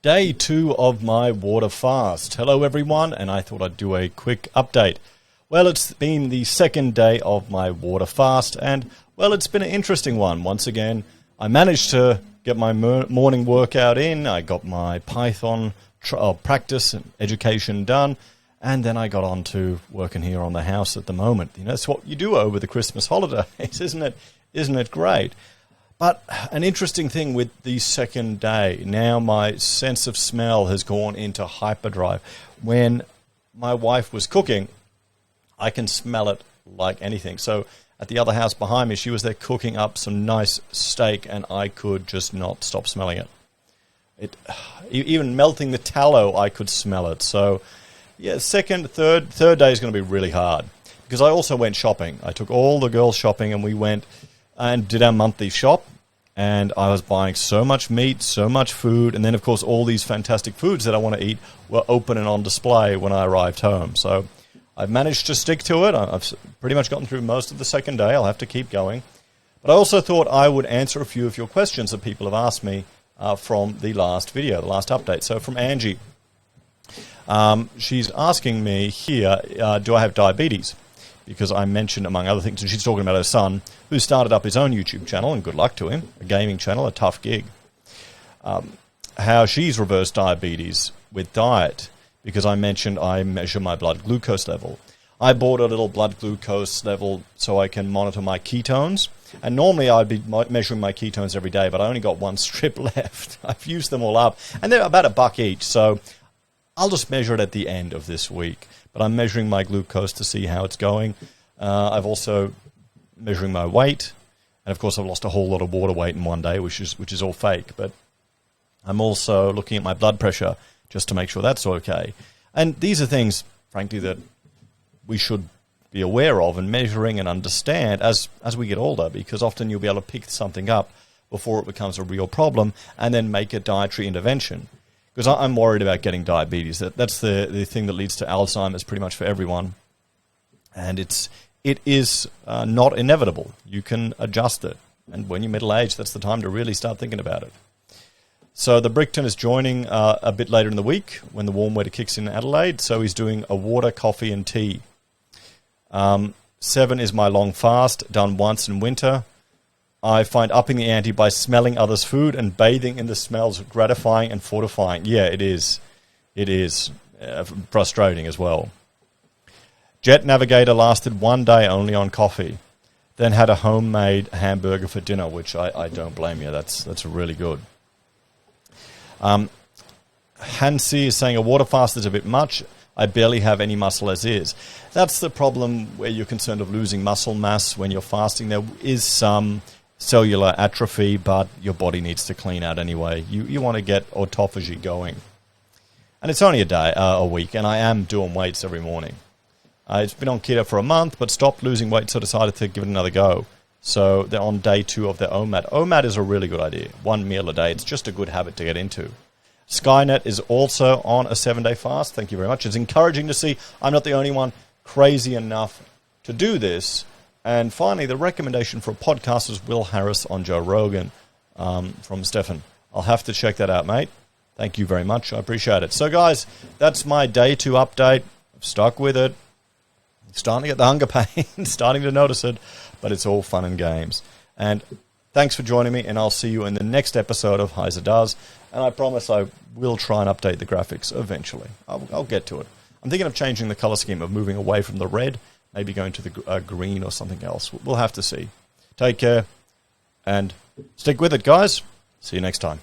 Day 2 of my water fast. Hello everyone, and I thought I'd do a quick update. Well, it's been the second day of my water fast, and well, it's been an interesting one. Once again, I managed to get my morning workout in. I got my Python practice and education done, and then I got on to working here on the house at the moment. You know, that's what you do over the Christmas holidays, isn't it? Isn't it great? But an interesting thing with the second day, now my sense of smell has gone into hyperdrive. When my wife was cooking, I can smell it like anything. So at the other house behind me, she was there cooking up some nice steak, and I could just not stop smelling it. Even melting the tallow, I could smell it. So yeah, third day is going to be really hard, because I also went shopping. I took all the girls shopping, and we went and did our monthly shop, and I was buying so much meat, so much food, and then of course all these fantastic foods that I want to eat were open and on display when I arrived home. So I've managed to stick to it. I've pretty much gotten through most of the second day. I'll have to keep going. But I also thought I would answer a few of your questions that people have asked me from the last video, the last update. So from Angie, she's asking me here, do I have diabetes? Because I mentioned, among other things, and she's talking about her son, who started up his own YouTube channel, and good luck to him, a gaming channel, a tough gig. How she's reversed diabetes with diet, because I mentioned I measure my blood glucose level. I bought a little blood glucose level so I can monitor my ketones, and normally I'd be measuring my ketones every day, but I only got one strip left. I've used them all up, and they're about $1 each, so I'll just measure it at the end of this week. But I'm measuring my glucose to see how it's going. I've also measuring my weight, and of course I've lost a whole lot of water weight in one day, which is all fake. But I'm also looking at my blood pressure just to make sure that's okay. And these are things, frankly, that we should be aware of and measuring and understand as we get older, because often you'll be able to pick something up before it becomes a real problem and then make a dietary intervention. Because I'm worried about getting diabetes. That's the thing that leads to Alzheimer's pretty much for everyone. And it is not inevitable. You can adjust it. And when you're middle-aged, that's the time to really start thinking about it. So the Brickton is joining a bit later in the week when the warm weather kicks in Adelaide. So he's doing a water, coffee, and tea. 7 is my long fast, done once in winter. I find upping the ante by smelling others' food and bathing in the smells gratifying and fortifying. Yeah, it is. It is frustrating as well. Jet Navigator lasted 1 day only on coffee, then had a homemade hamburger for dinner, which I don't blame you. That's really good. Hansi is saying a water fast is a bit much. I barely have any muscle as is. That's the problem where you're concerned of losing muscle mass when you're fasting. There is some cellular atrophy, but your body needs to clean out anyway. You want to get autophagy going. And it's only a week, and I am doing weights every morning. It's been on keto for a month, but stopped losing weight, so decided to give it another go. So they're on day 2 of their OMAD. OMAD is a really good idea. 1 meal a day. It's just a good habit to get into. Skynet is also on a 7-day fast. Thank you very much. It's encouraging to see I'm not the only one crazy enough to do this. And finally, the recommendation for a podcast was Will Harris on Joe Rogan from Stefan. I'll have to check that out, mate. Thank you very much. I appreciate it. So, guys, that's my day 2 update. I've stuck with it. I'm starting to get the hunger pain, starting to notice it, but it's all fun and games. And thanks for joining me, and I'll see you in the next episode of Heise Does. And I promise I will try and update the graphics eventually. I'll get to it. I'm thinking of changing the color scheme, of moving away from the red, maybe going to the green or something else. We'll have to see. Take care and stick with it, guys. See you next time.